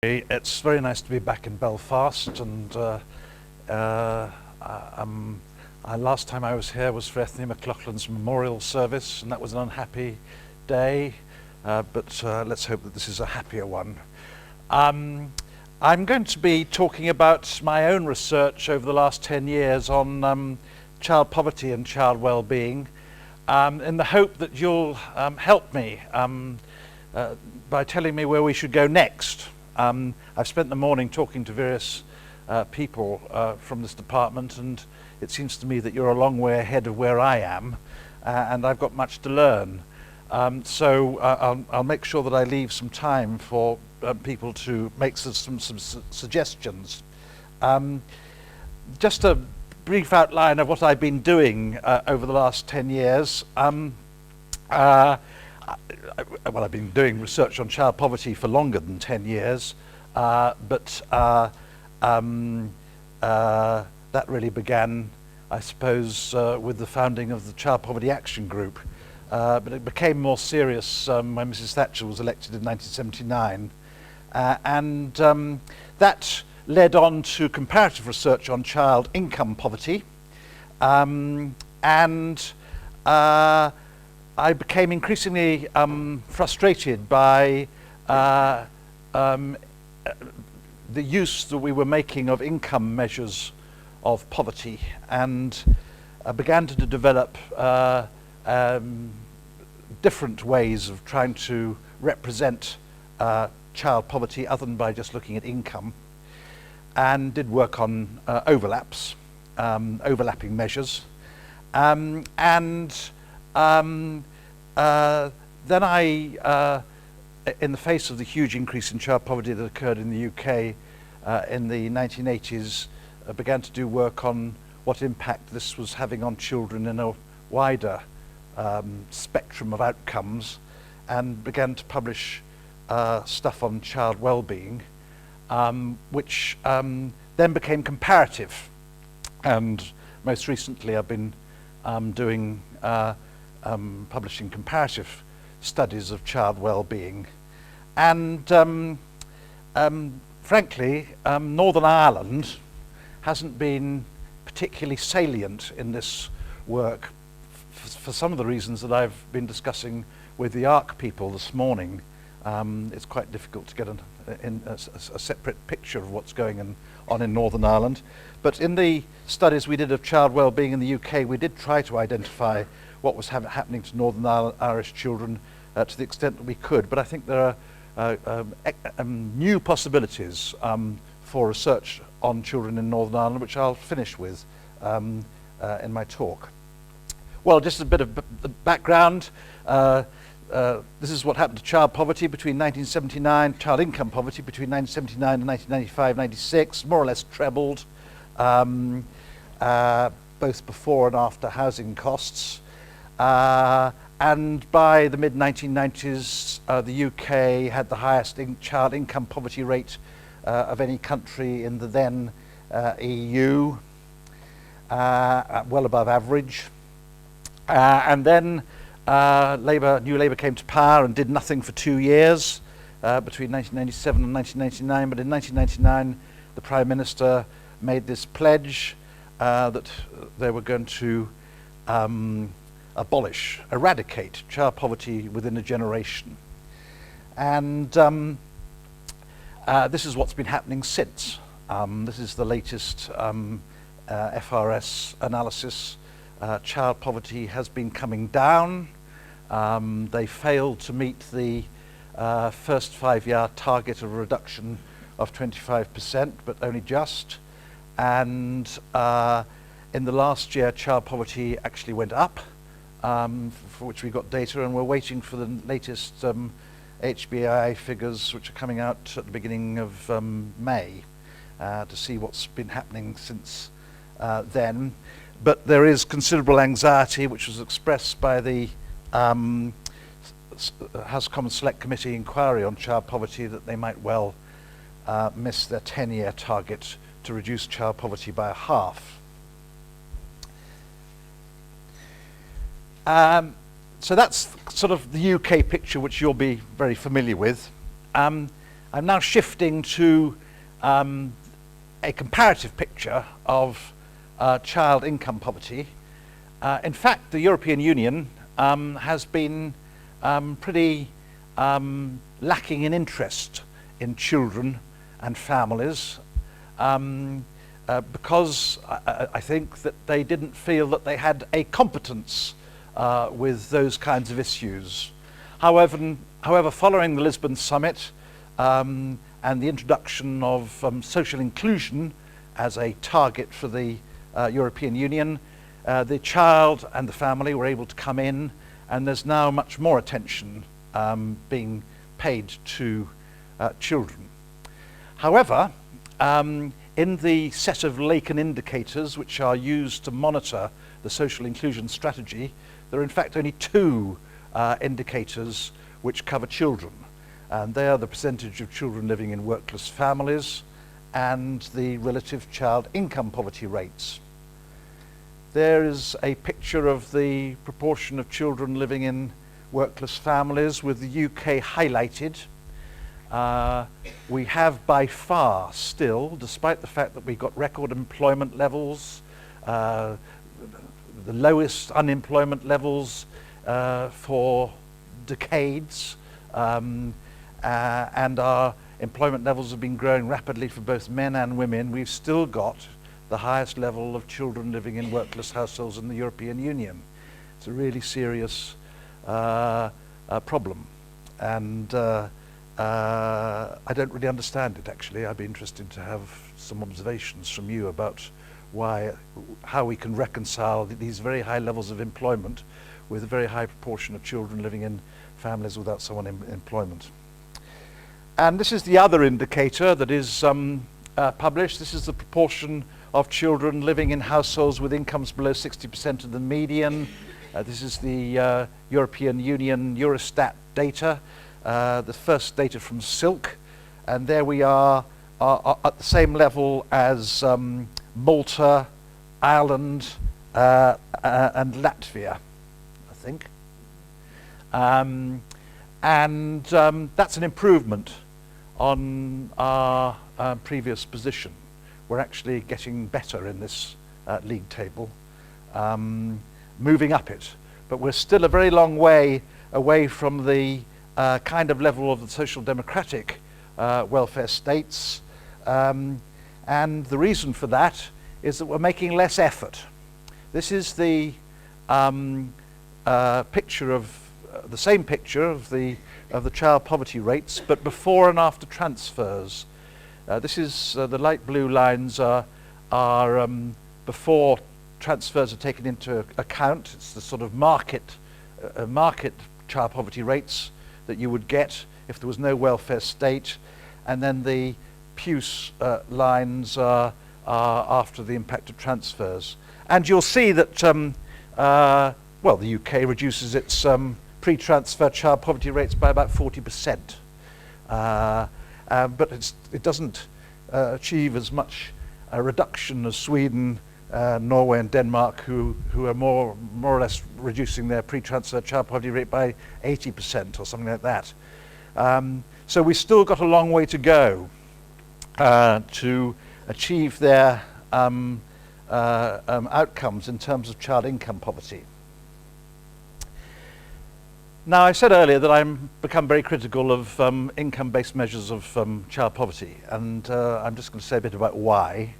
It's very nice to be back in Belfast, and last time I was here was for Ethne McLaughlin's memorial service, and that was an unhappy day, but let's hope that this is a happier one. I'm going to be talking about my own research over the last 10 years on child poverty and child well-being, in the hope that you'll help me by telling me where we should go next. I've spent the morning talking to various people from this department, and it seems to me that you're a long way ahead of where I am, and I've got much to learn. So I'll make sure that I leave some time for people to make some suggestions. Just a brief outline of what I've been doing over the last 10 years. Well, I've been doing research on child poverty for longer than 10 years, but that really began, I suppose, with the founding of the Child Poverty Action Group. But it became more serious when Mrs. Thatcher was elected in 1979. And that led on to comparative research on child income poverty. I became increasingly frustrated by the use that we were making of income measures of poverty, and began to develop different ways of trying to represent child poverty other than by just looking at income, and did work on overlapping measures. Then I, in the face of the huge increase in child poverty that occurred in the UK in the 1980s, began to do work on what impact this was having on children in a wider spectrum of outcomes, and began to publish stuff on child well-being, which then became comparative. And most recently I've been doing publishing comparative studies of child well-being. And frankly, Northern Ireland hasn't been particularly salient in this work for some of the reasons that I've been discussing with the ARK people this morning. It's quite difficult to get a separate picture of what's going on in Northern Ireland. But in the studies we did of child well-being in the UK, we did try to identify what was happening to Northern Irish children to the extent that we could. But I think there are new possibilities for research on children in Northern Ireland, which I'll finish with in my talk. Well, just a bit of background. This is what happened to child poverty between 1979, child income poverty between 1979 and 1995-96, more or less trebled, both before and after housing costs. And by the mid-1990s, the UK had the highest child income poverty rate of any country in the then EU, well above average. And then New Labour came to power and did nothing for 2 years, between 1997 and 1999. But in 1999, the Prime Minister made this pledge that they were going to eradicate child poverty within a generation. And this is what's been happening since. This is the latest FRS analysis. Child poverty has been coming down. They failed to meet the first 5-year target of a reduction of 25%, but only just. And in the last year, child poverty actually went up, for which we got data, and we're waiting for the latest HBI figures, which are coming out at the beginning of May, to see what's been happening since then. But there is considerable anxiety, which was expressed by the House Commons Select Committee inquiry on child poverty, that they might well miss their 10-year target to reduce child poverty by a half. So that's sort of the UK picture, which you'll be very familiar with. I'm now shifting to a comparative picture of child income poverty. In fact, the European Union has been pretty lacking in interest in children and families because I think that they didn't feel that they had a competence with those kinds of issues. However, following the Lisbon Summit and the introduction of social inclusion as a target for the European Union, the child and the family were able to come in, and there's now much more attention being paid to children. However, in the set of Lacan indicators which are used to monitor the social inclusion strategy, there are in fact only two indicators which cover children, and they are the percentage of children living in workless families and the relative child income poverty rates. There is a picture of the proportion of children living in workless families with the UK highlighted. We have by far still, despite the fact that we've got record employment levels, the lowest unemployment levels for decades, and our employment levels have been growing rapidly for both men and women, we've still got the highest level of children living in workless households in the European Union. It's a really serious problem, and I don't really understand it actually. I'd be interested to have some observations from you about how we can reconcile these very high levels of employment with a very high proportion of children living in families without someone in employment. And this is the other indicator that is published. This is the proportion of children living in households with incomes below 60% of the median. This is the European Union Eurostat data, the first data from Silk, and there we are at the same level as Malta, Ireland, and Latvia, I think. That's an improvement on our previous position. We're actually getting better in this league table, moving up it. But we're still a very long way away from the kind of level of the social democratic welfare states. And the reason for that is that we're making less effort. This is the picture of the same picture of the child poverty rates, but before and after transfers. This is the light blue lines are before transfers are taken into account. It's the sort of market child poverty rates that you would get if there was no welfare state, and then the puce lines are after the impact of transfers. And you'll see that well, the UK reduces its pre-transfer child poverty rates by about 40%. But it doesn't achieve as much a reduction as Sweden, Norway and Denmark, who are more or less reducing their pre-transfer child poverty rate by 80% or something like that. So we've still got a long way to go to achieve their outcomes in terms of child income poverty. Now, I said earlier that I've become very critical of income-based measures of child poverty, and I'm just going to say a bit about why.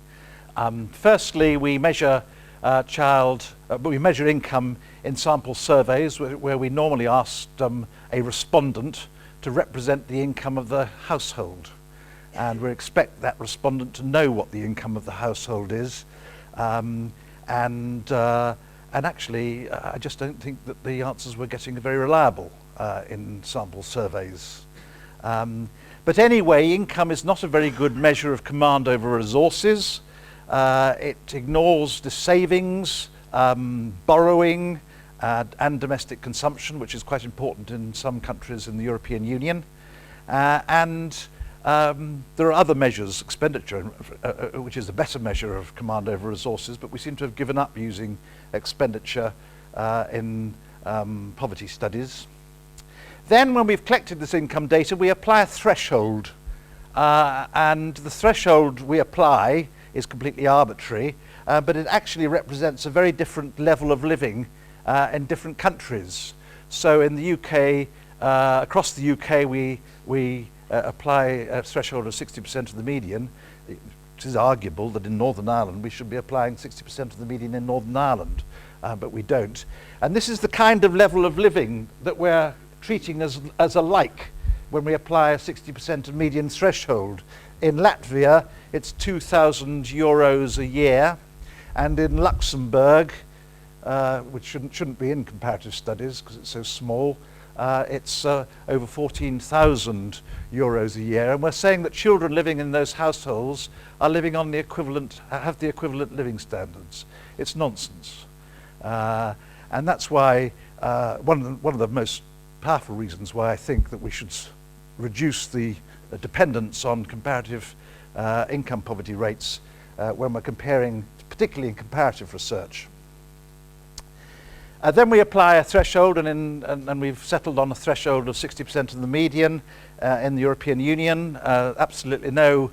Firstly, we measure income in sample surveys where we normally ask a respondent to represent the income of the household, and we expect that respondent to know what the income of the household is, and actually, I just don't think that the answers we're getting are very reliable in sample surveys. But anyway, income is not a very good measure of command over resources. It ignores the savings, borrowing, and domestic consumption, which is quite important in some countries in the European Union. And there are other measures, expenditure, which is a better measure of command over resources, but we seem to have given up using expenditure in poverty studies. Then when we've collected this income data, we apply a threshold and the threshold we apply is completely arbitrary, but it actually represents a very different level of living in different countries. So in the UK, across the UK, we apply a threshold of 60% of the median. It is arguable that in Northern Ireland we should be applying 60% of the median in Northern Ireland, but we don't. And this is the kind of level of living that we're treating as alike when we apply a 60% of median threshold. In Latvia, it's 2,000 euros a year, and in Luxembourg, which shouldn't be in comparative studies because it's so small, it's over 14,000 euros a year. And we're saying that children living in those households are living on the equivalent, have the equivalent living standards. It's nonsense. And that's why one of the most powerful reasons why I think that we should reduce the dependence on comparative income poverty rates when we're comparing, particularly in comparative research. Then we apply a threshold, and we've settled on a threshold of 60% of the median in the European Union. Absolutely no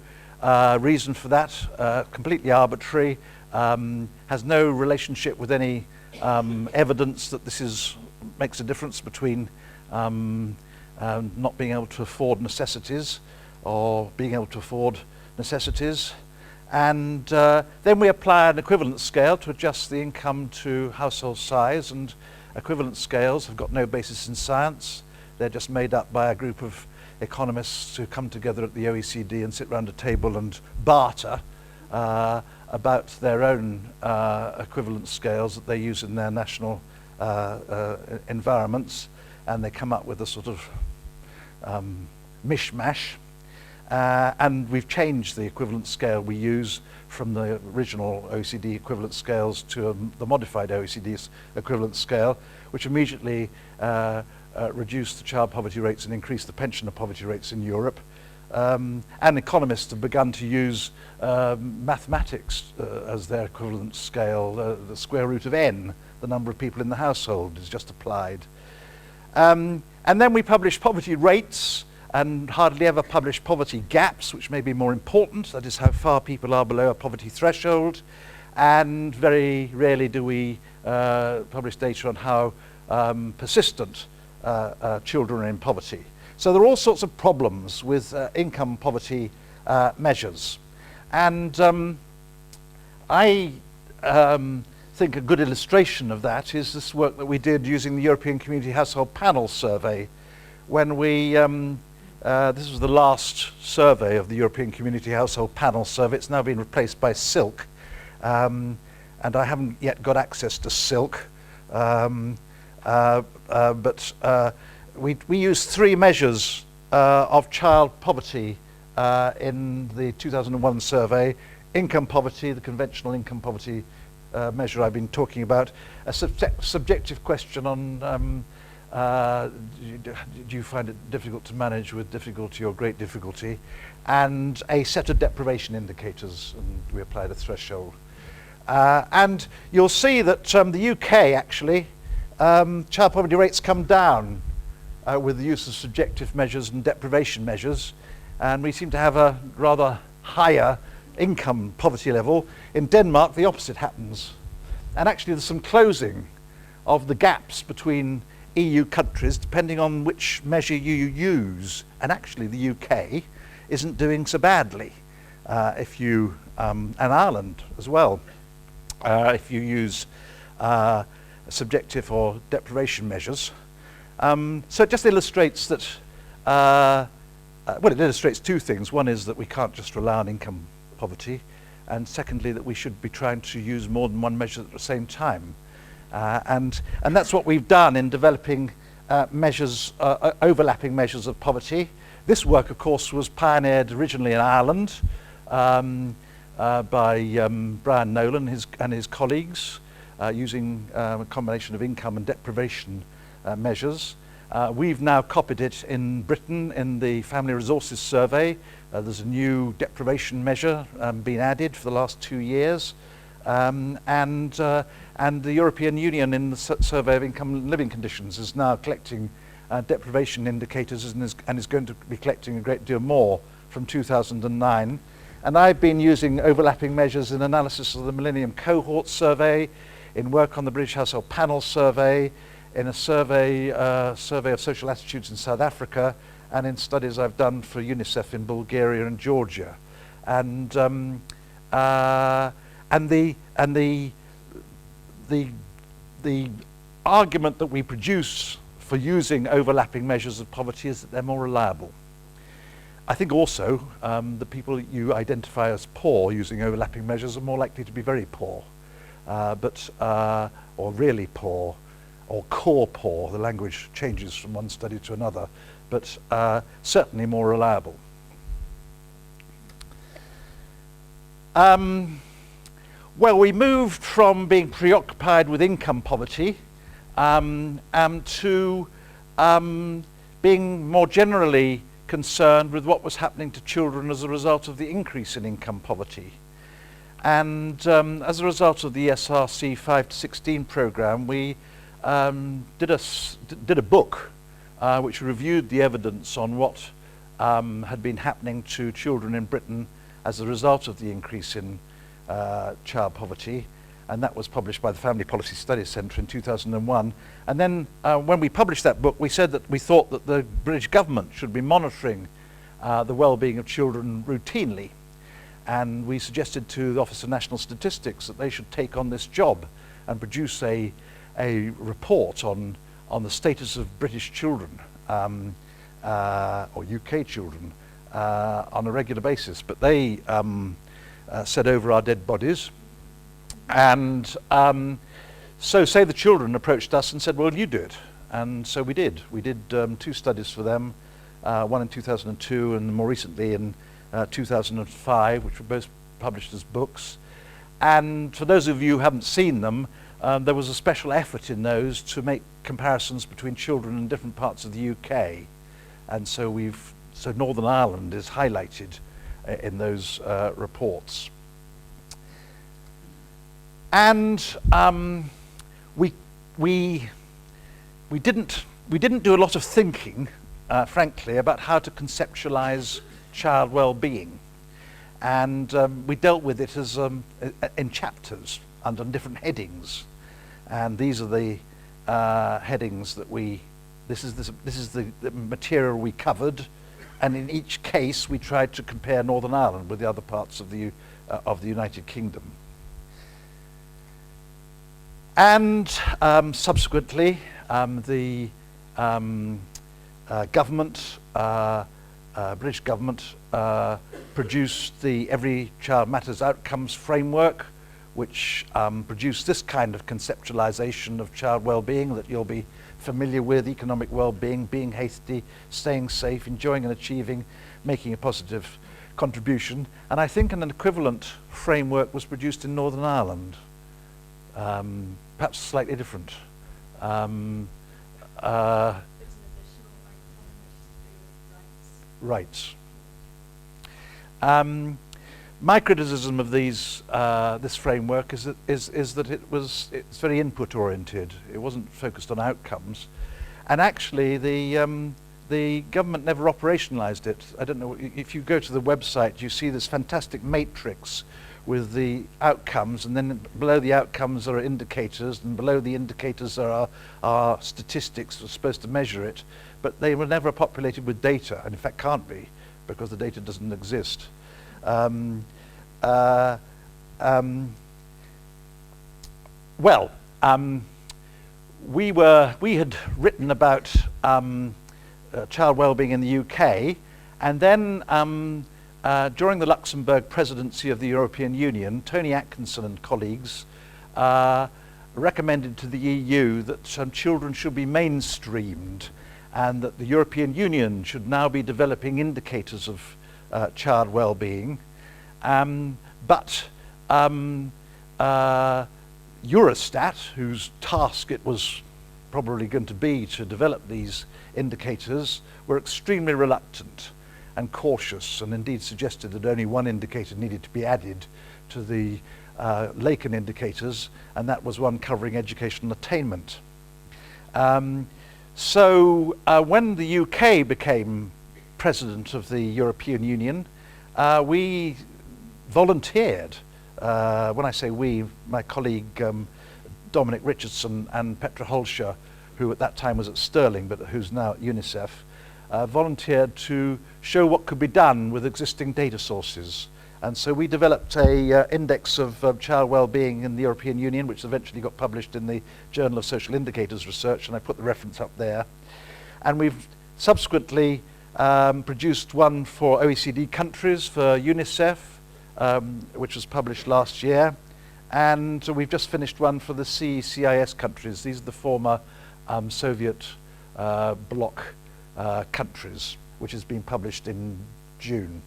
reason for that, completely arbitrary, has no relationship with any evidence that this makes a difference between not being able to afford necessities or being able to afford necessities. And then we apply an equivalence scale to adjust the income to household size, and equivalence scales have got no basis in science. They're just made up by a group of economists who come together at the OECD and sit around a table and barter about their own equivalence scales that they use in their national environments, and they come up with a sort of mishmash. And we've changed the equivalence scale we use from the original OECD equivalence scales to the modified OECD's equivalence scale, which immediately reduced the child poverty rates and increased the pensioner poverty rates in Europe. And economists have begun to use mathematics as their equivalence scale. The square root of n, the number of people in the household, is just applied. And then we publish poverty rates, and hardly ever publish poverty gaps, which may be more important. That is how far people are below a poverty threshold. And very rarely do we publish data on how persistent children are in poverty. So there are all sorts of problems with income poverty measures. And I think a good illustration of that is this work that we did using the European Community Household Panel Survey, when we this was the last survey of the European Community Household Panel Survey. It's now been replaced by Silk, and I haven't yet got access to Silk, but we used 3 measures of child poverty in the 2001 survey: income poverty, the conventional income poverty measure I've been talking about, a subjective question on do you find it difficult to manage with difficulty or great difficulty, and a set of deprivation indicators, and we applied a threshold. And you'll see that the UK actually, child poverty rates come down with the use of subjective measures and deprivation measures, and we seem to have a rather higher income poverty level. In Denmark, the opposite happens. And actually there's some closing of the gaps between EU countries depending on which measure you use, and actually the UK isn't doing so badly if you and Ireland as well if you use subjective or deprivation measures. So it just illustrates that well, it illustrates 2 things. One is that we can't just rely on income poverty, and secondly that we should be trying to use more than one measure at the same time. And that's what we've done in developing measures, overlapping measures of poverty. This work, of course, was pioneered originally in Ireland by Brian Nolan and his colleagues, using a combination of income and deprivation measures. We've now copied it in Britain in the Family Resources Survey. There's a new deprivation measure been added for the last 2 years. And the European Union in the Survey of Income and Living Conditions is now collecting deprivation indicators and is going to be collecting a great deal more from 2009. And I've been using overlapping measures in analysis of the Millennium Cohort Survey, in work on the British Household Panel Survey, in a survey of social attitudes in South Africa, and in studies I've done for UNICEF in Bulgaria and Georgia. And the argument that we produce for using overlapping measures of poverty is that they're more reliable. I think also the people that you identify as poor using overlapping measures are more likely to be very poor, or really poor, or core poor. The language changes from one study to another, but certainly more reliable. Well, we moved from being preoccupied with income poverty to being more generally concerned with what was happening to children as a result of the increase in income poverty. And as a result of the SRC 5 to 16 program, we did a book which reviewed the evidence on what had been happening to children in Britain as a result of the increase in child poverty, and that was published by the Family Policy Studies Centre in 2001. And then when we published that book, we said that we thought that the British government should be monitoring the well-being of children routinely, and we suggested to the Office of National Statistics that they should take on this job and produce a report on the status of British children or UK children on a regular basis. But they said over our dead bodies. And so Save the Children approached us and said, well, you do it. And so we did. We did 2 studies for them, one in 2002 and more recently in 2005, which were both published as books. And for those of you who haven't seen them, there was a special effort in those to make comparisons between children in different parts of the UK. And so Northern Ireland is highlighted in those reports. And we didn't do a lot of thinking, frankly, about how to conceptualize child well-being, and we dealt with it as in chapters under different headings. And these are the headings that this is the material we covered, and in each case we tried to compare Northern Ireland with the other parts of the United Kingdom. And subsequently, the government, British government, produced the Every Child Matters Outcomes framework, which produced this kind of conceptualization of child well-being that you'll be familiar with: economic well-being, being healthy, staying safe, enjoying and achieving, making a positive contribution. And I think an equivalent framework was produced in Northern Ireland. Perhaps slightly different. It's an additional outcome which is to do with rights. Right. My criticism of this framework is that it's very input oriented. It wasn't focused on outcomes, and actually the government never operationalized it. I don't know if you go to the website, you see this fantastic matrix with the outcomes, and then below the outcomes are indicators, and below the indicators are statistics that are supposed to measure it, but they were never populated with data, and in fact can't be, because the data doesn't exist. We had written about child well-being in the UK, and then during the Luxembourg presidency of the European Union, Tony Atkinson and colleagues recommended to the EU that children should be mainstreamed, and that the European Union should now be developing indicators of child well-being. But Eurostat, whose task it was probably going to be to develop these indicators, were extremely reluctant and cautious, and indeed suggested that only one indicator needed to be added to the Lacan indicators, and that was one covering educational attainment. So when the UK became president of the European Union, we volunteered. When I say we, my colleague Dominic Richardson and Petra Holscher, who at that time was at Stirling but who's now at UNICEF, volunteered to show what could be done with existing data sources. And so we developed a index of child well-being in the European Union, which eventually got published in the Journal of Social Indicators Research, and I put the reference up there. And we've subsequently produced one for OECD countries for UNICEF, which was published last year. And we've just finished one for the CIS countries. These are the former Soviet bloc countries, which has been published in June.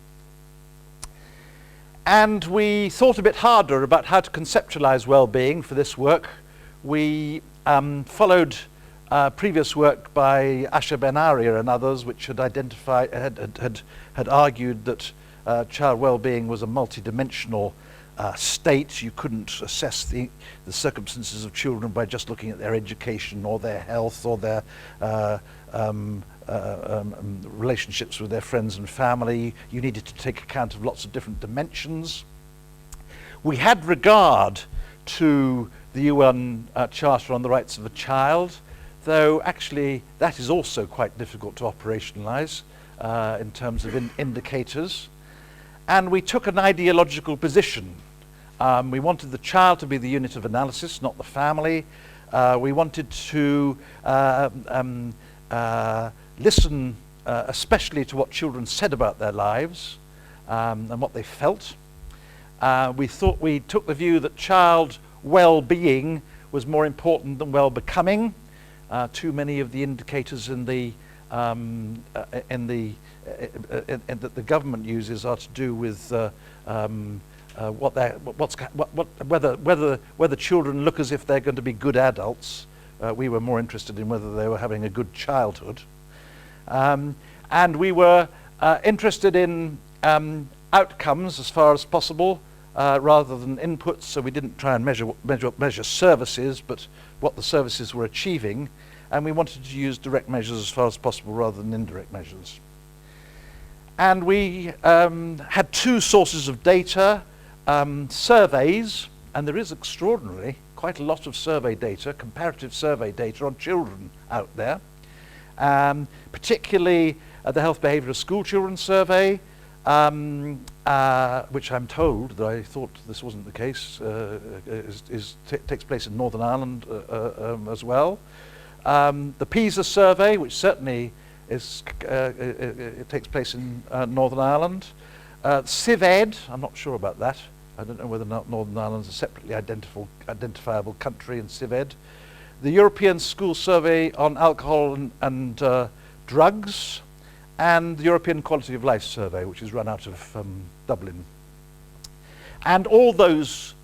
And we thought a bit harder about how to conceptualize well-being for this work. We followed previous work by Asher Ben-Aria and others, which had identified, had argued that child well-being was a multidimensional state. You couldn't assess the circumstances of children by just looking at their education or their health or their relationships with their friends and family. You needed to take account of lots of different dimensions. We had regard to the UN Charter on the Rights of the Child, though actually that is also quite difficult to operationalize in terms of indicators. And we took an ideological position. We wanted the child to be the unit of analysis, not the family. We wanted to listen especially to what children said about their lives and what they felt. We thought we took the view that child well-being was more important than well-becoming. Too many of the indicators in the that the government uses are to do with whether children look as if they're going to be good adults. We were more interested in whether they were having a good childhood. And we were interested in outcomes as far as possible rather than inputs, so we didn't try and measure services, but what the services were achieving, and we wanted to use direct measures as far as possible rather than indirect measures. And we had two sources of data, surveys, and there is extraordinarily quite a lot of survey data, comparative survey data on children out there, particularly the Health Behaviour of School Children survey, which I'm told, though I thought this wasn't the case, takes place in Northern Ireland as well. The PISA survey, which certainly it takes place in Northern Ireland. CivEd, I'm not sure about that. I don't know whether or not Northern Ireland is a separately identifiable country in CivEd. The European School Survey on Alcohol and Drugs, and the European Quality of Life Survey, which is run out of Dublin. And all those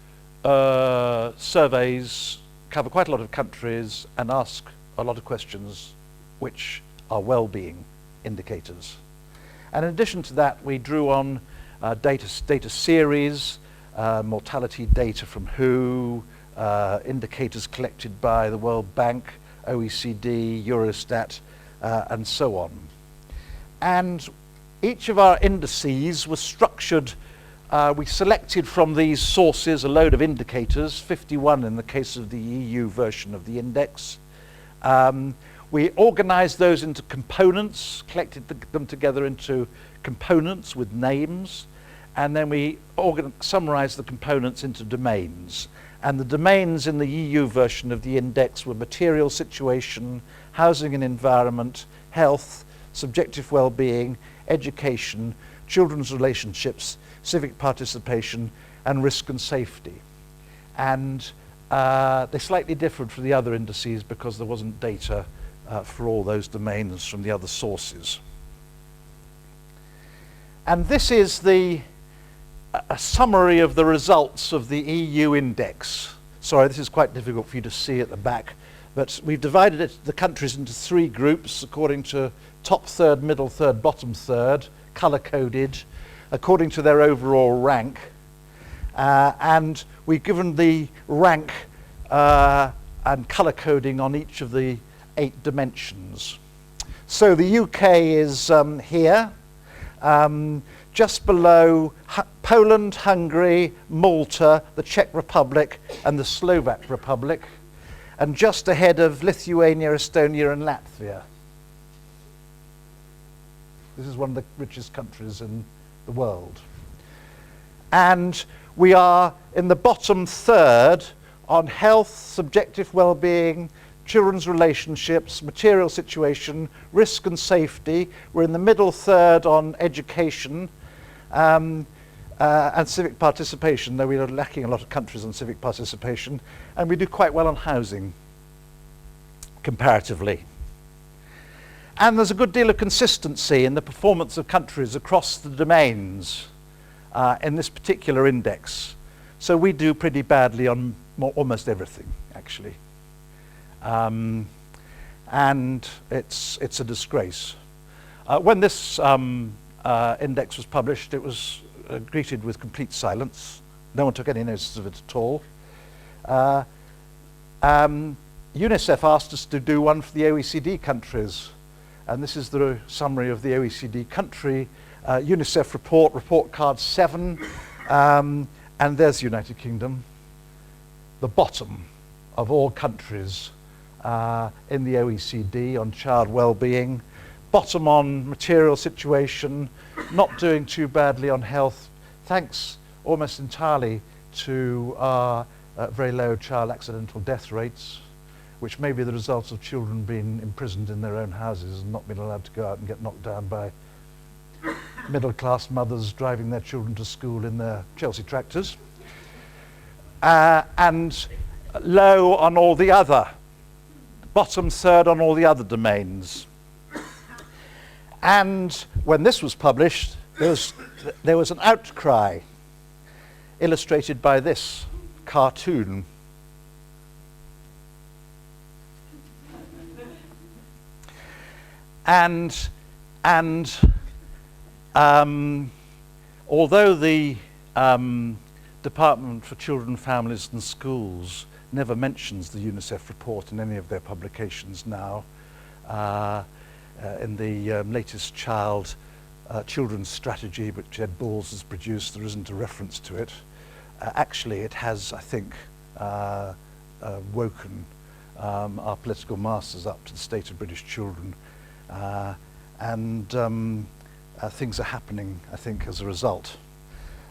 surveys cover quite a lot of countries and ask a lot of questions which are well-being indicators. And in addition to that, we drew on data series, mortality data from WHO, indicators collected by the World Bank, OECD, Eurostat, and so on. And each of our indices was structured, we selected from these sources a load of indicators, 51 in the case of the EU version of the index. We organized those into components, collected them together into components with names, and then we summarized the components into domains. And the domains in the EU version of the index were material situation, housing and environment, health, subjective well-being, education, children's relationships, civic participation, and risk and safety. And they're slightly different from the other indices because there wasn't data for all those domains from the other sources. And this is a summary of the results of the EU index. Sorry, this is quite difficult for you to see at the back, but we've divided the countries into three groups according to top third, middle third, bottom third, color-coded, according to their overall rank. And we've given the rank and color coding on each of the 8 dimensions. So the UK is here, just below Poland, Hungary, Malta, the Czech Republic, and the Slovak Republic, and just ahead of Lithuania, Estonia, and Latvia. This is one of the richest countries in the world. And we are in the bottom third on health, subjective well-being, children's relationships, material situation, risk and safety. We're in the middle third on education and civic participation, though we are lacking a lot of countries on civic participation. And we do quite well on housing, comparatively. And there's a good deal of consistency in the performance of countries across the domains in this particular index. So we do pretty badly on almost everything, actually. And it's a disgrace. When this index was published, it was greeted with complete silence. No one took any notice of it at all. UNICEF asked us to do one for the OECD countries. And this is the summary of the OECD country UNICEF report card 7. And there's the United Kingdom, the bottom of all countries in the OECD on child well-being, bottom on material situation, not doing too badly on health, thanks almost entirely to our very low child accidental death rates, which may be the result of children being imprisoned in their own houses and not being allowed to go out and get knocked down by middle-class mothers driving their children to school in their Chelsea tractors. And low on all the other, bottom third on all the other domains. And when this was published, there was an outcry illustrated by this cartoon. And although the Department for Children, Families and Schools never mentions the UNICEF report in any of their publications now, in the latest children's strategy which Ed Balls has produced, there isn't a reference to it. Actually, it has, I think, woken our political masters up to the state of British children. Things are happening, I think, as a result.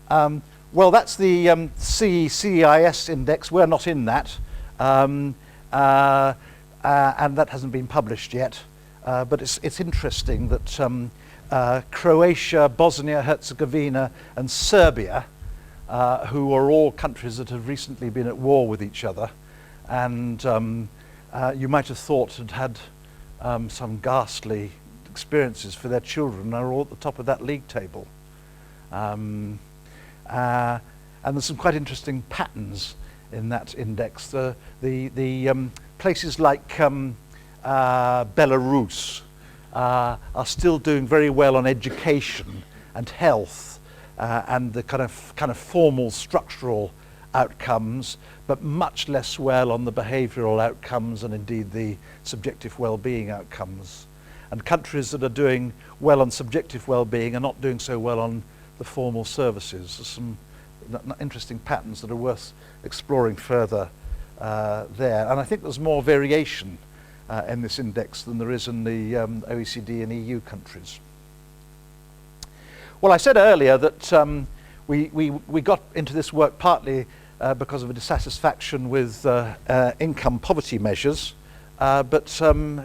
Well, that's the CEIS index. We're not in that, and that hasn't been published yet. But it's interesting that Croatia, Bosnia-Herzegovina, and Serbia, who are all countries that have recently been at war with each other, and you might have thought had some ghastly experiences for their children, are all at the top of that league table. And there's some quite interesting patterns in that index. The places like Belarus are still doing very well on education and health and the kind of formal structural outcomes, but much less well on the behavioral outcomes and indeed the subjective well-being outcomes. And countries that are doing well on subjective well-being are not doing so well on the formal services. There's some interesting patterns that are worth exploring further there. And I think there's more variation in this index than there is in the OECD and EU countries. Well, I said earlier that we got into this work partly because of a dissatisfaction with income poverty measures, but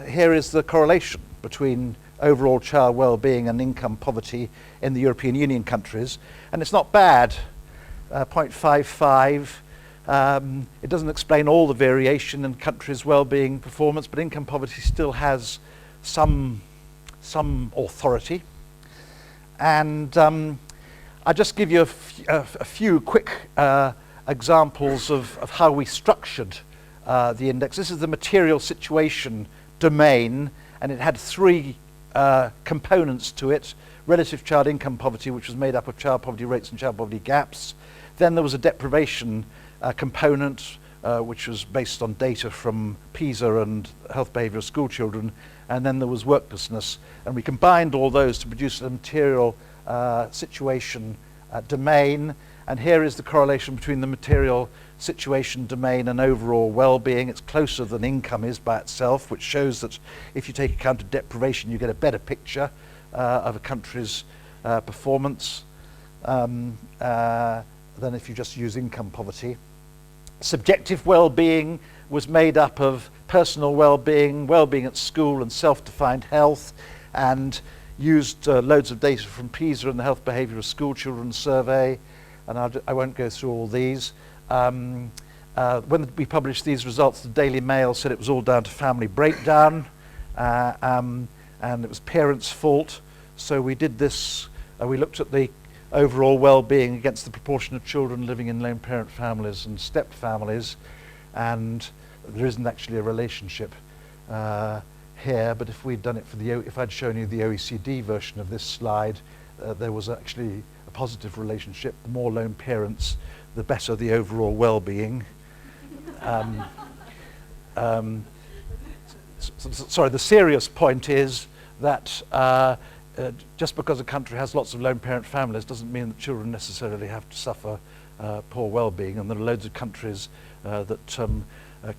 here is the correlation between overall child well-being and income poverty in the European Union countries, and it's not bad, 0.55. It doesn't explain all the variation in countries' well-being performance, but income poverty still has some authority. And I'll just give you a few quick examples of how we structured the index. This is the material situation domain, and it had three components to it: relative child income poverty, which was made up of child poverty rates and child poverty gaps. Then there was a deprivation component, which was based on data from PISA and health behaviour of school children. And then there was worklessness. And we combined all those to produce a material situation domain, and here is the correlation between the material situation domain and overall well-being. It's closer than income is by itself, which shows that if you take account of deprivation, you get a better picture of a country's performance than if you just use income poverty. Subjective well-being was made up of personal well-being, well-being at school, and self-defined health, and used loads of data from PISA and the Health Behaviour of School Children survey, and I won't go through all these. When we published these results, the Daily Mail said it was all down to family breakdown, and it was parents' fault. So we did this, we looked at the overall well-being against the proportion of children living in lone parent families and step families, and there isn't actually a relationship here, but if we'd done it for if I'd shown you the OECD version of this slide, there was actually a positive relationship. The more lone parents, the better the overall well-being. Sorry, the serious point is that just because a country has lots of lone parent families doesn't mean that children necessarily have to suffer poor well-being, and there are loads of countries that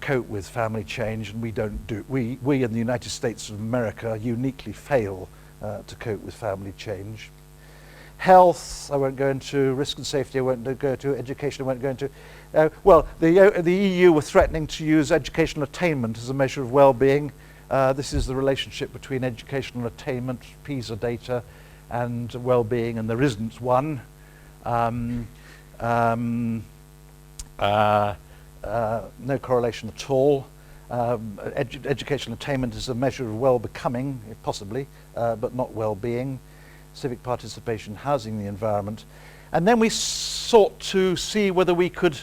cope with family change, and we don't do. We in the United States of America uniquely fail to cope with family change. Health, I won't go into. Risk and safety, I won't go into. Education, I won't go into. Well, the EU were threatening to use educational attainment as a measure of well-being. This is the relationship between educational attainment, PISA data, and well-being, and there isn't one. No correlation at all. Educational attainment is a measure of well-becoming, possibly, but not well-being. Civic participation, housing, the environment. And then we sought to see whether we could,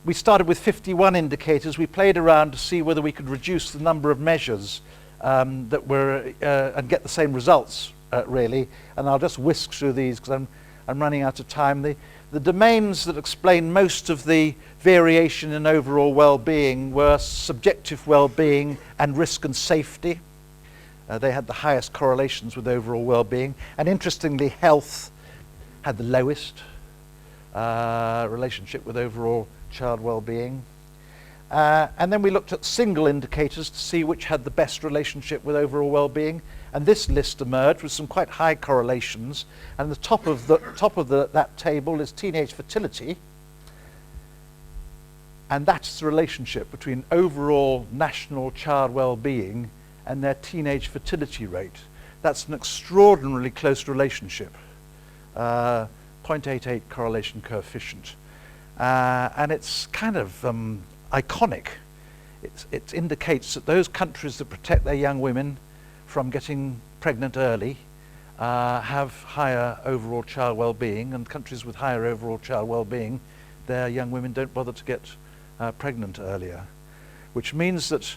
we started with 51 indicators. We played around to see whether we could reduce the number of measures that were, and get the same results, really. And I'll just whisk through these because I'm running out of time. The domains that explain most of the variation in overall well-being were subjective well-being and risk and safety. They had the highest correlations with overall well-being, and interestingly, health had the lowest relationship with overall child well-being. And then we looked at single indicators to see which had the best relationship with overall well-being, and this list emerged with some quite high correlations. And the top of that table is teenage fertility, and that's the relationship between overall national child well-being and their teenage fertility rate. That's an extraordinarily close relationship, 0.88 correlation coefficient. And it's kind of iconic. It indicates that those countries that protect their young women from getting pregnant early have higher overall child well-being, and countries with higher overall child well-being, their young women don't bother to get pregnant earlier, which means that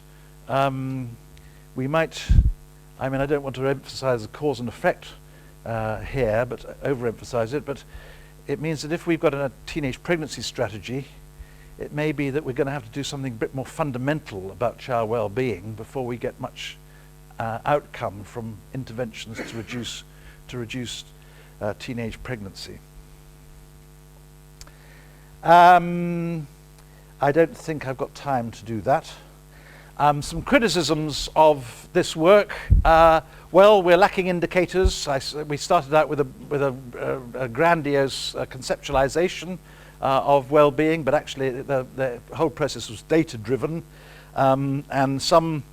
we might, I mean, I don't want to emphasize the cause and effect here, but overemphasize it, but it means that if we've got a teenage pregnancy strategy, it may be that we're going to have to do something a bit more fundamental about child well-being before we get much outcome from interventions to reduce teenage pregnancy. I don't think I've got time to do that. Some criticisms of this work. Well, we're lacking indicators. We started out with a grandiose conceptualization of well-being, but actually the whole process was data-driven, and some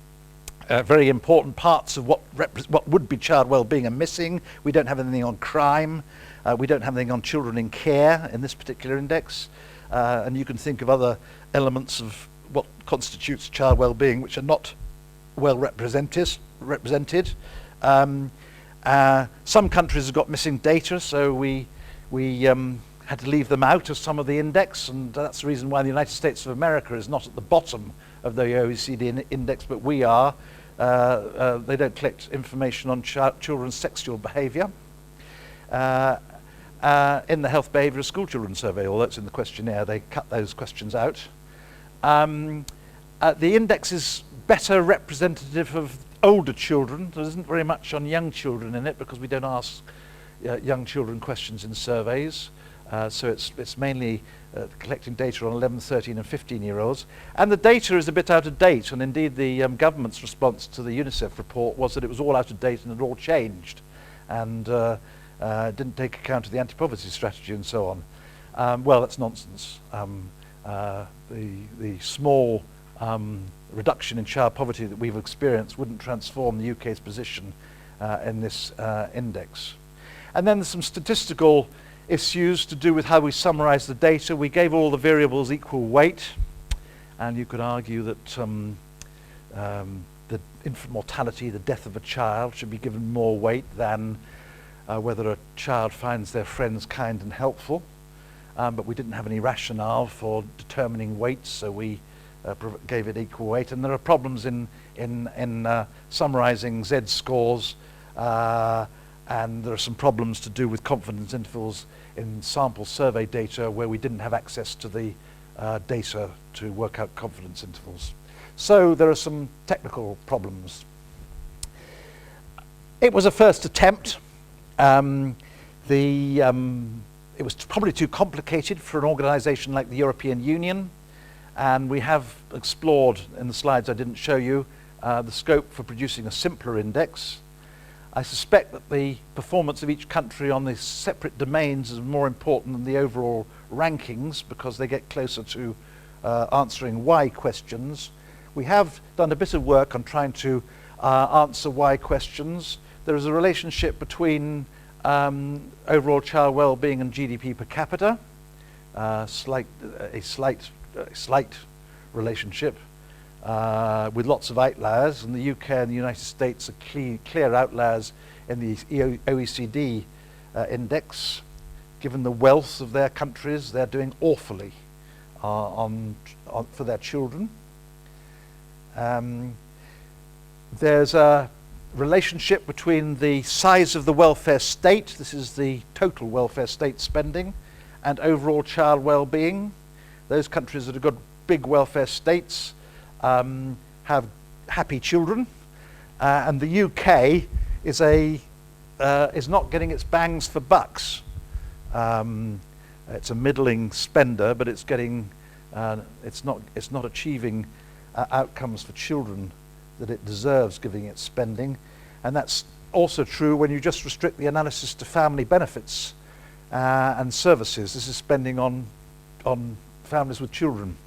very important parts of what would be child well-being are missing. We don't have anything on crime. We don't have anything on children in care in this particular index, and you can think of other elements of what constitutes child well-being which are not well represented. Some countries have got missing data, so we had to leave them out of some of the index, and that's the reason why the United States of America is not at the bottom of the OECD index, but we are. They don't collect information on children's sexual behaviour. In the Health Behaviour of School Children survey, although it's in the questionnaire, they cut those questions out. The index is better representative of older children. There isn't very much on young children in it because we don't ask young children questions in surveys. So it's mainly collecting data on 11, 13 and 15-year-olds. And the data is a bit out of date, and indeed the government's response to the UNICEF report was that it was all out of date and had all changed, and didn't take account of the anti-poverty strategy and so on. Well, that's nonsense. The small reduction in child poverty that we've experienced wouldn't transform the UK's position in this index. And then there's some statistical issues to do with how we summarize the data. We gave all the variables equal weight, and you could argue that the infant mortality, the death of a child, should be given more weight than whether a child finds their friends kind and helpful. But we didn't have any rationale for determining weight, so we gave it equal weight. And there are problems in summarizing Z scores, and there are some problems to do with confidence intervals in sample survey data where we didn't have access to the data to work out confidence intervals. So there are some technical problems. It was a first attempt. It was probably too complicated for an organization like the European Union, and we have explored, in the slides I didn't show you, the scope for producing a simpler index. I suspect that the performance of each country on the separate domains is more important than the overall rankings, because they get closer to answering why questions. We have done a bit of work on trying to answer why questions. There is a relationship between overall child well-being and GDP per capita, a slight relationship, with lots of outliers, and the UK and the United States are clear outliers in the OECD index. Given the wealth of their countries, they're doing awfully for their children. There's a relationship between the size of the welfare state, this is the total welfare state spending, and overall child well-being. Those countries that have got big welfare states have happy children, and the UK is not getting its bangs for bucks. It's a middling spender, but it's not achieving outcomes for children that it deserves giving its spending. And that's also true when you just restrict the analysis to family benefits and services. This is spending on families with children,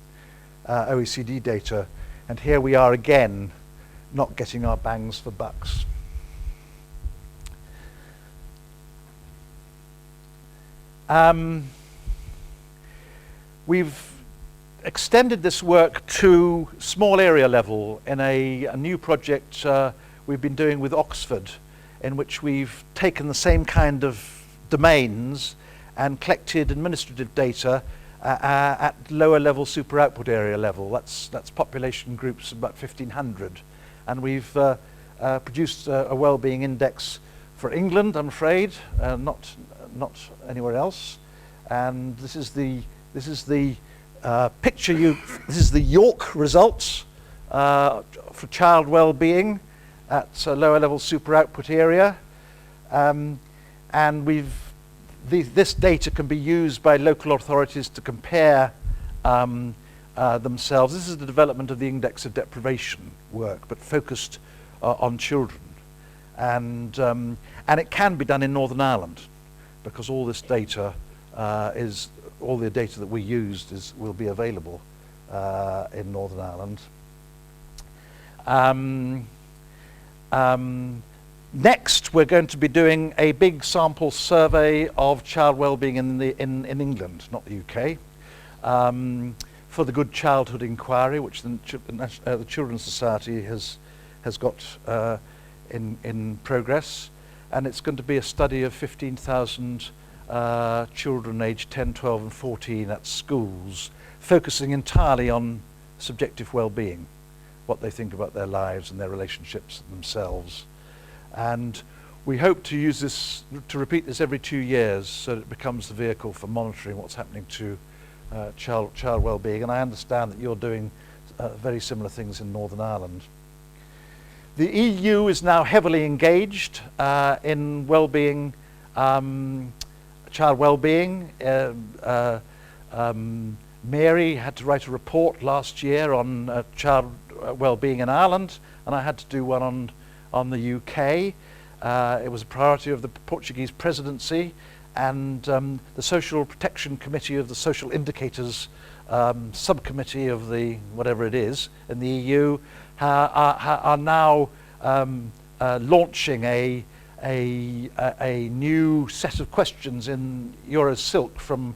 OECD data. And here we are again, not getting our bangs for bucks. We've extended this work to small area level in a new project we've been doing with Oxford, in which we've taken the same kind of domains and collected administrative data at lower level super output area level. That's population groups of about 1,500, and we've produced a well-being index for England, I'm afraid, not anywhere else. And this is the this is the York results for child well-being at a lower level super output area, and this data can be used by local authorities to compare themselves. This is the development of the index of deprivation work, but focused on children, and it can be done in Northern Ireland, because all this data all the data that we used will be available in Northern Ireland. Next, we're going to be doing a big sample survey of child well-being in England, not the UK, for the Good Childhood Inquiry, which the Children's Society has got in progress, and it's going to be a study of 15,000 children aged 10, 12 and 14 at schools, focusing entirely on subjective well-being, what they think about their lives and their relationships themselves. And we hope to use this, to repeat this every 2 years, so that it becomes the vehicle for monitoring what's happening to child well-being. And I understand that you're doing very similar things in Northern Ireland. The EU is now heavily engaged in well-being child well-being. Mary had to write a report last year on child well-being in Ireland, and I had to do one on the UK. It was a priority of the Portuguese presidency, and the Social Protection Committee of the Social Indicators subcommittee of the whatever it is in the EU are now launching a new set of questions in Eurosilk from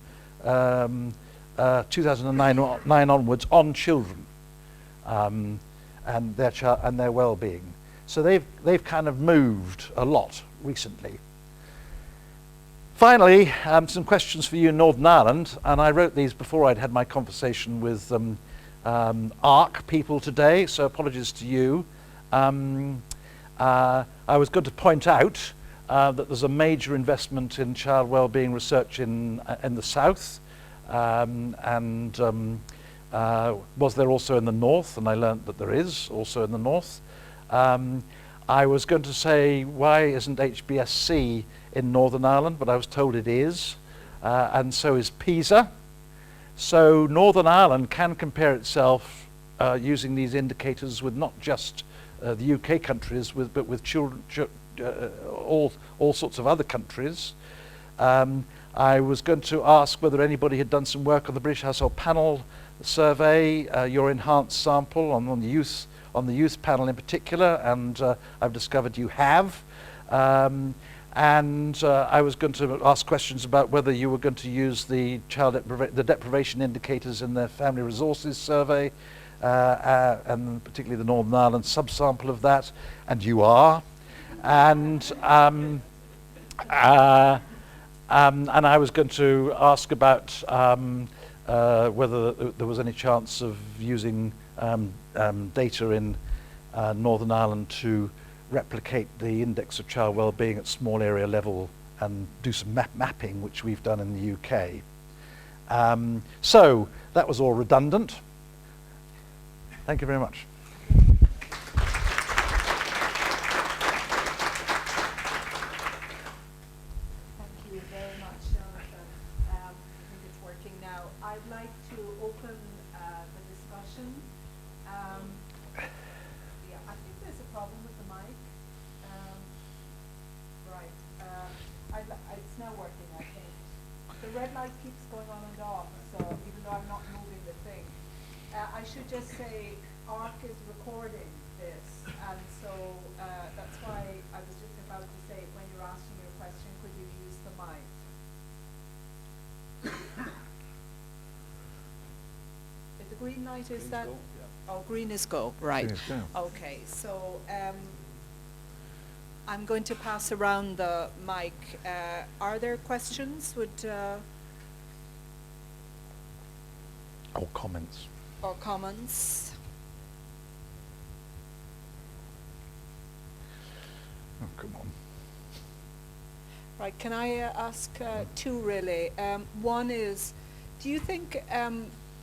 2009 onwards on children and their well-being. So they've kind of moved a lot recently. Finally, some questions for you in Northern Ireland, and I wrote these before I'd had my conversation with ARK people today, so apologies to you. I was going to point out that there's a major investment in child well-being research in the south, and was there also in the north, and I learnt that there is also in the north. I was going to say, why isn't HBSC in Northern Ireland, but I was told it is, and so is PISA. So Northern Ireland can compare itself using these indicators with not just the UK countries, but with children, all sorts of other countries. I was going to ask whether anybody had done some work on the British Household Panel survey, your enhanced sample on the youth panel in particular, and I've discovered you have. And I was going to ask questions about whether you were going to use the the deprivation indicators in the Family Resources Survey, and particularly the Northern Ireland subsample of that, and you are. And I was going to ask about whether there was any chance of using data in Northern Ireland to replicate the index of child well-being at small area level and do some mapping, which we've done in the UK. So that was all redundant. Thank you very much. Thank you very much, Johnathan. I think it's working now. I'd like to open the discussion. Yeah, I think there's a problem with the mic. Right. It's now working, I think. The red light keeps going on and off, so even though I'm not moving the thing. I should just say ARK is recording this, and so that's why I was just about to say, when you're asking your question, could you use the mic? The green light is that? Oh, green is go, right. Green is go. Okay, so I'm going to pass around the mic. Are there questions? Or comments. Or comments? Oh, come on. Right, can I ask two really? One is, do you think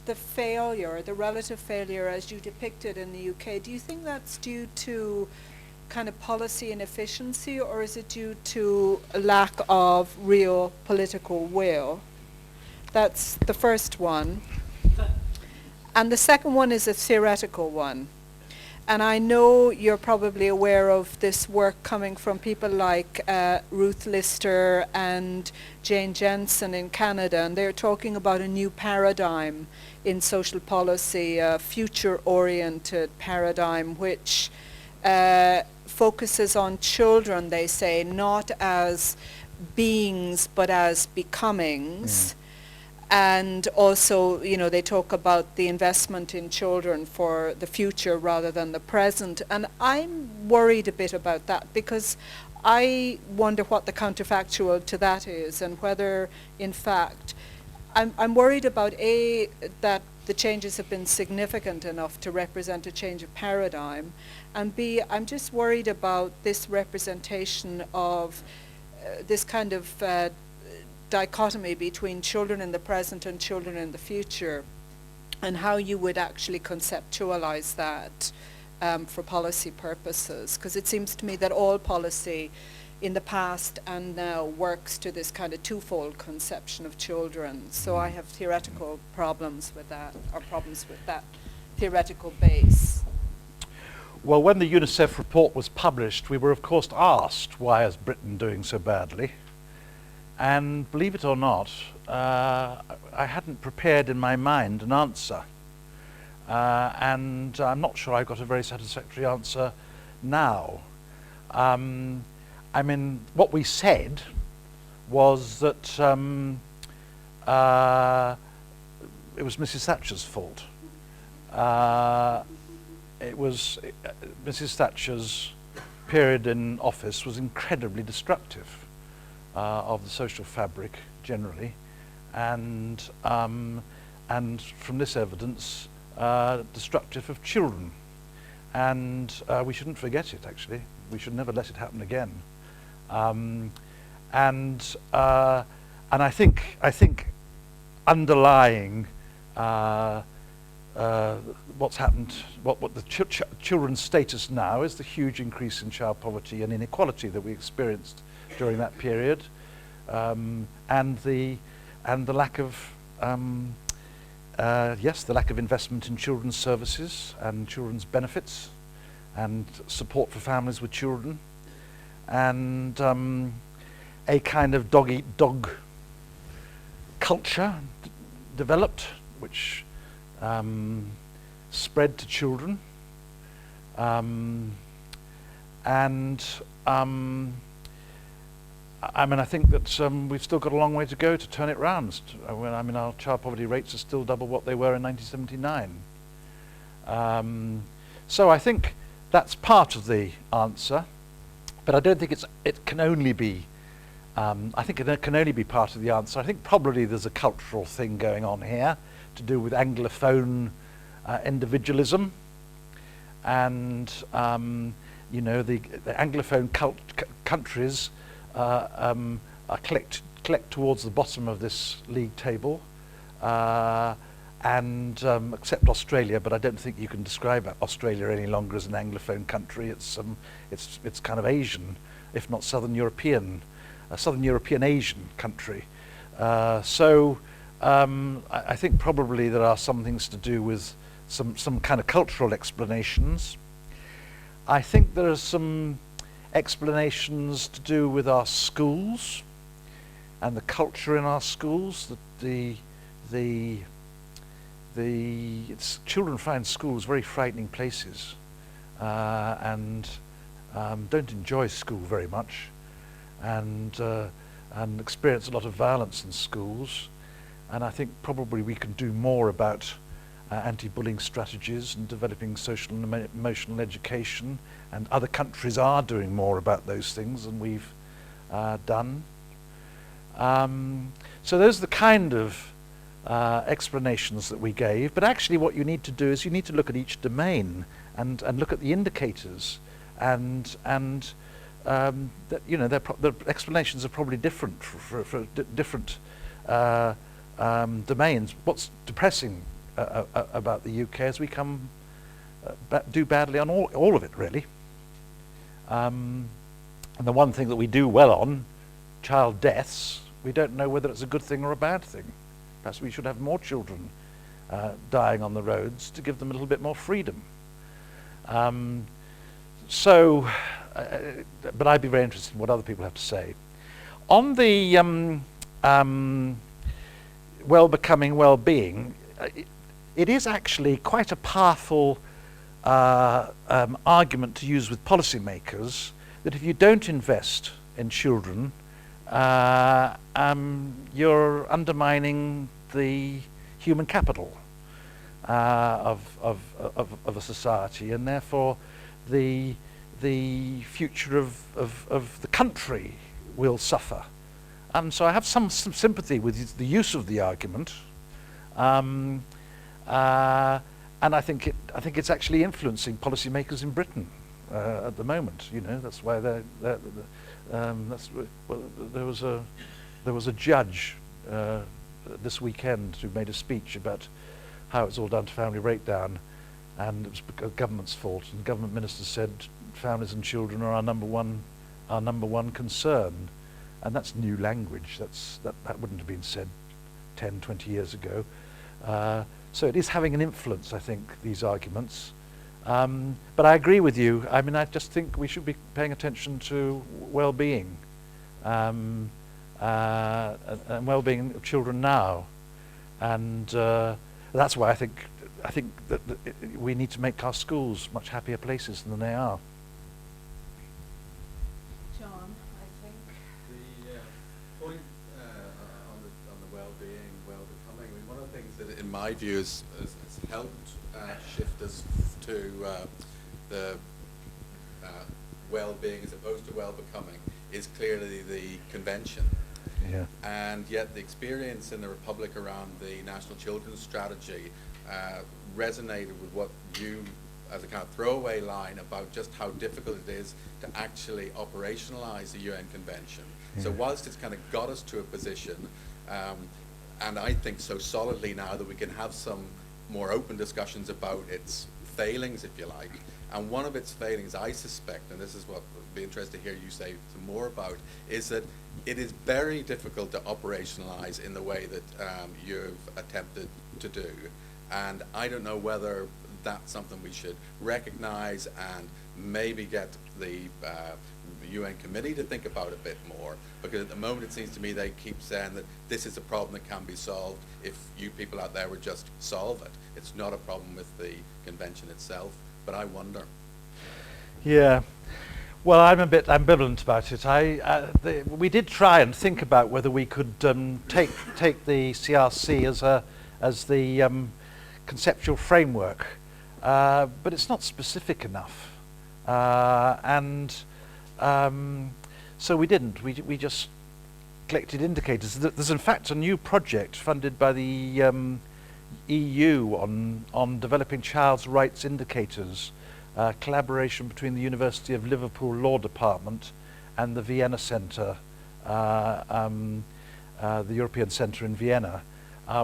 the failure, the relative failure as you depicted in the UK, do you think that's due to kind of policy inefficiency, or is it due to a lack of real political will? That's the first one. And the second one is a theoretical one. And I know you're probably aware of this work coming from people like Ruth Lister and Jane Jensen in Canada, and they're talking about a new paradigm in social policy, a future-oriented paradigm which focuses on children, they say, not as beings but as becomings. And also, you know, they talk about the investment in children for the future rather than the present. And I'm worried a bit about that, because I wonder what the counterfactual to that is, and whether, in fact, I'm worried about, A, that the changes have been significant enough to represent a change of paradigm, and B, I'm just worried about this representation of this kind of dichotomy between children in the present and children in the future, and how you would actually conceptualize that for policy purposes. Because it seems to me that all policy in the past and now works to this kind of twofold conception of children. So I have theoretical problems with that, or problems with that theoretical base. Well, when the UNICEF report was published, we were of course asked, why is Britain doing so badly? And believe it or not, I hadn't prepared in my mind an answer. And I'm not sure I've got a very satisfactory answer now. I mean, what we said was that it was Mrs. Thatcher's fault. Mrs. Thatcher's period in office was incredibly destructive of the social fabric generally, and from this evidence, destructive of children. And we shouldn't forget it, actually. We should never let it happen again. And I think underlying what's happened, what the children's status now is the huge increase in child poverty and inequality that we experienced during that period, and the lack of the lack of investment in children's services and children's benefits and support for families with children, and a kind of dog-eat-dog culture developed, which spread to children, I mean, I think that we've still got a long way to go to turn it round. I mean, our child poverty rates are still double what they were in 1979. So I think that's part of the answer, but I don't think it can only be. I think it can only be part of the answer. I think probably there's a cultural thing going on here to do with Anglophone individualism, and you know, the Anglophone countries collect towards the bottom of this league table, and except Australia, but I don't think you can describe Australia any longer as an Anglophone country. It's kind of Asian, if not Southern European, a Southern European Asian country. So I think probably there are some things to do with some kind of cultural explanations. I think there are some explanations to do with our schools and the culture in our schools. That children find schools very frightening places, and don't enjoy school very much, and experience a lot of violence in schools. And I think probably we can do more about anti-bullying strategies and developing social and emotional education, and other countries are doing more about those things than we've done. So those are the kind of explanations that we gave, but actually what you need to do is you need to look at each domain and look at the indicators, and that, you know, the explanations are probably different for different domains. What's depressing about the UK is we do badly on all of it, really. And the one thing that we do well on, child deaths, we don't know whether it's a good thing or a bad thing. Perhaps we should have more children dying on the roads to give them a little bit more freedom. But I'd be very interested in what other people have to say. On the well-becoming, well-being, it is actually quite a powerful argument to use with policymakers, that if you don't invest in children, you're undermining the human capital of a society, and therefore the future of the country will suffer. So I have some sympathy with the use of the argument, and I think it's actually influencing policymakers in Britain at the moment. You know, that's why there was a judge this weekend who made a speech about how it's all down to family breakdown, and it was the government's fault. And government ministers said families and children are our number one our number one concern. And that's new language. That wouldn't have been said 10, 20 years ago. So it is having an influence, I think, these arguments. But I agree with you. I mean, I just think we should be paying attention to well-being and well-being of children now. And that's why I think that we need to make our schools much happier places than they are. John, I think. The point on the well-being, well-becoming, I mean, one of the things that, in my view, has helped shift us to the well-being as opposed to well-becoming is clearly the convention. Yeah. And yet the experience in the Republic around the National Children's Strategy resonated with what you, as a kind of throwaway line, about just how difficult it is to actually operationalize the UN Convention. Yeah. So whilst it's kind of got us to a position, and I think so solidly now that we can have some more open discussions about its failings, if you like. And one of its failings, I suspect, and this is what would be interesting to hear you say some more about, is that it is very difficult to operationalize in the way that you've attempted to do. And I don't know whether that's something we should recognize and maybe get the UN committee to think about a bit more, because at the moment it seems to me they keep saying that this is a problem that can be solved if you people out there would just solve it. It's not a problem with the convention itself, but I wonder. Yeah. Well, I'm a bit ambivalent about it. We did try and think about whether we could take the CRC as the conceptual framework, but it's not specific enough, so we didn't. We just collected indicators. There's in fact a new project funded by the EU on developing child's rights indicators. Collaboration between the University of Liverpool Law Department and the Vienna Centre, the European Centre in Vienna,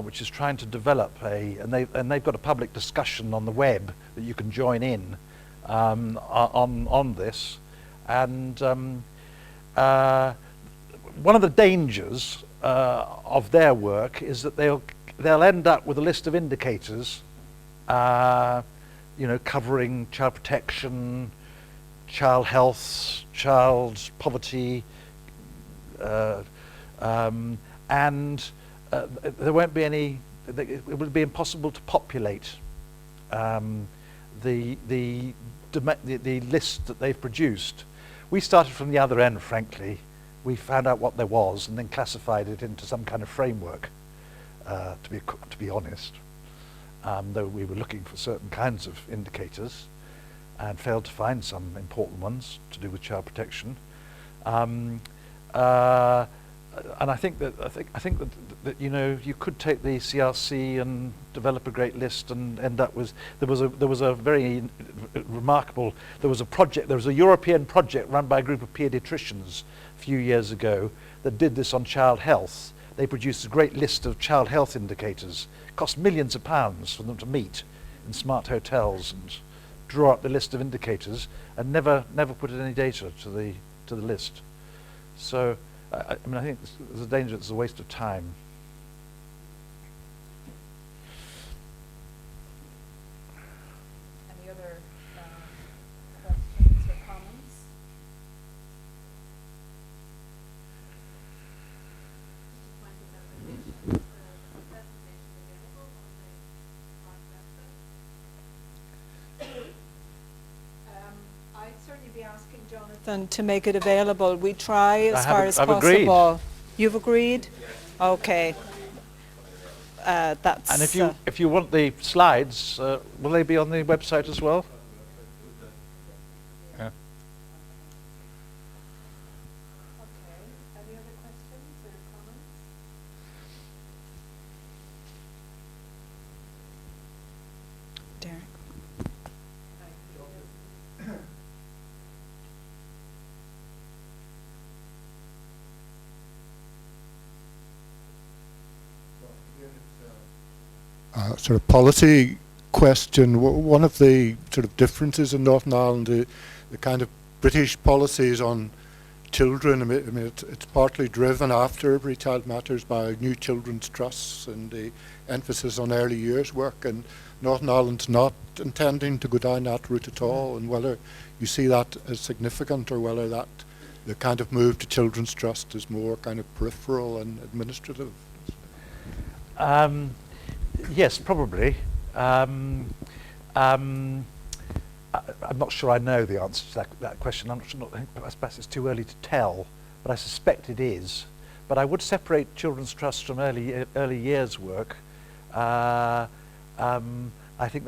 which is trying to develop and they've got a public discussion on the web that you can join in on this. And one of the dangers of their work is that they'll end up with a list of indicators, covering child protection, child health, child poverty, and there won't be any. It would be impossible to populate the list that they've produced. We started from the other end, frankly. We found out what there was and then classified it into some kind of framework. To be honest. Though we were looking for certain kinds of indicators and failed to find some important ones to do with child protection. And I think that you could take the CRC and develop a great list and end up with there was a very remarkable there was a European project run by a group of paediatricians a few years ago that did this on child health. They produced a great list of child health indicators. It cost millions of pounds for them to meet in smart hotels and draw up the list of indicators, and never put in any data to the list. So I think there's a danger it's a waste of time. Any other questions or comments? I'd certainly be asking Johnathan to make it available. We try as far as possible. Agreed. You've agreed? Okay. That's. And if you want the slides, will they be on the website as well? Yeah. Okay. Any other questions or comments? Derek. Sort of policy question. One of the sort of differences in Northern Ireland, the kind of British policies on children. I mean it's partly driven after Every Child Matters by New Children's Trusts and the emphasis on early years work, and Northern Ireland's not intending to go down that route at all, and whether you see that as significant or whether that the kind of move to Children's Trust is more kind of peripheral and administrative. Yes, probably. I'm not sure I know the answer to that question. I'm not, I think perhaps it's too early to tell, but I suspect it is. But I would separate Children's Trust from early years work. I think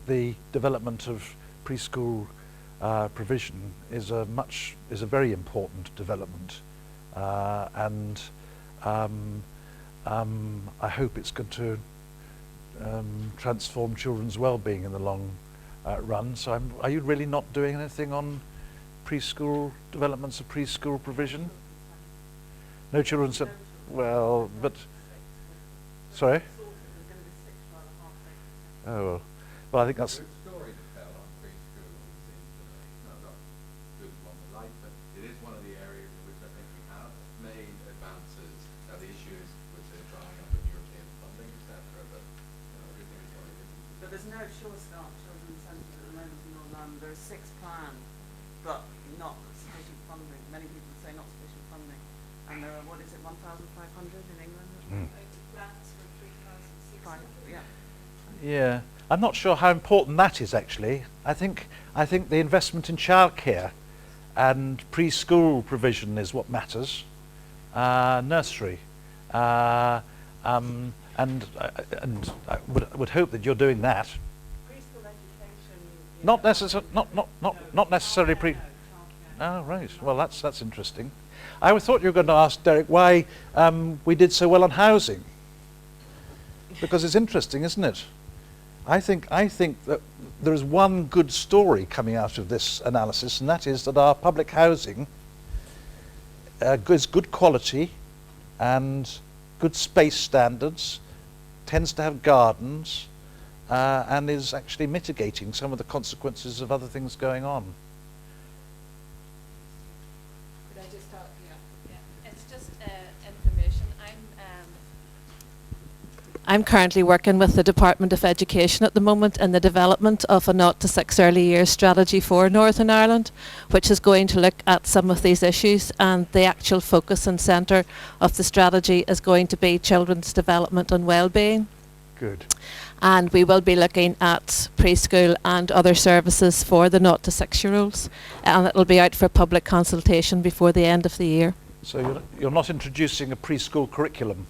the development of preschool provision is a very important development, and I hope it's going to transform children's well-being in the long run. So are you really not doing anything on preschool developments of preschool provision? No children's, well, but, sorry? Oh, well I think that's... Good story to tell on preschool, seems to me. It's not good as one would like, but it is one of the areas in which I think we have made advances, the issues with the drying up of European funding, etc. But everything is one of the differences. But there's no Sure Start Children's Centre at the moment in Northern Ireland. There are 6 planned, but not sufficient funding. Many people say not sufficient funding. And there are, what is it, 1,500 in England? Grants for 3,600. Yeah. Yeah, I'm not sure how important that is actually. I think the investment in childcare and preschool provision is what matters. Nursery, and I would hope that you're doing that. Preschool education. Not necessarily pre. Oh right. Well, that's interesting. I thought you were going to ask Derek why we did so well on housing, because it's interesting, isn't it? I think that there is one good story coming out of this analysis, and that is that our public housing is good quality and good space standards, tends to have gardens, and is actually mitigating some of the consequences of other things going on. Could I just start? Yeah, it's just information. I'm currently working with the Department of Education at the moment in the development of a 0 to 6 early years strategy for Northern Ireland, which is going to look at some of these issues, and the actual focus and centre of the strategy is going to be children's development and well-being. Good. And we will be looking at preschool and other services for the 0 to 6-year-olds, and it will be out for public consultation before the end of the year. So you're not introducing a preschool curriculum?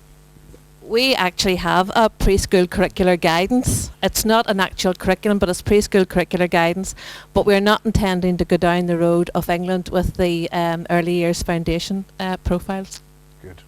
We actually have a preschool curricular guidance. It's not an actual curriculum, but it's preschool curricular guidance. But we're not intending to go down the road of England with the early years foundation profiles. Good.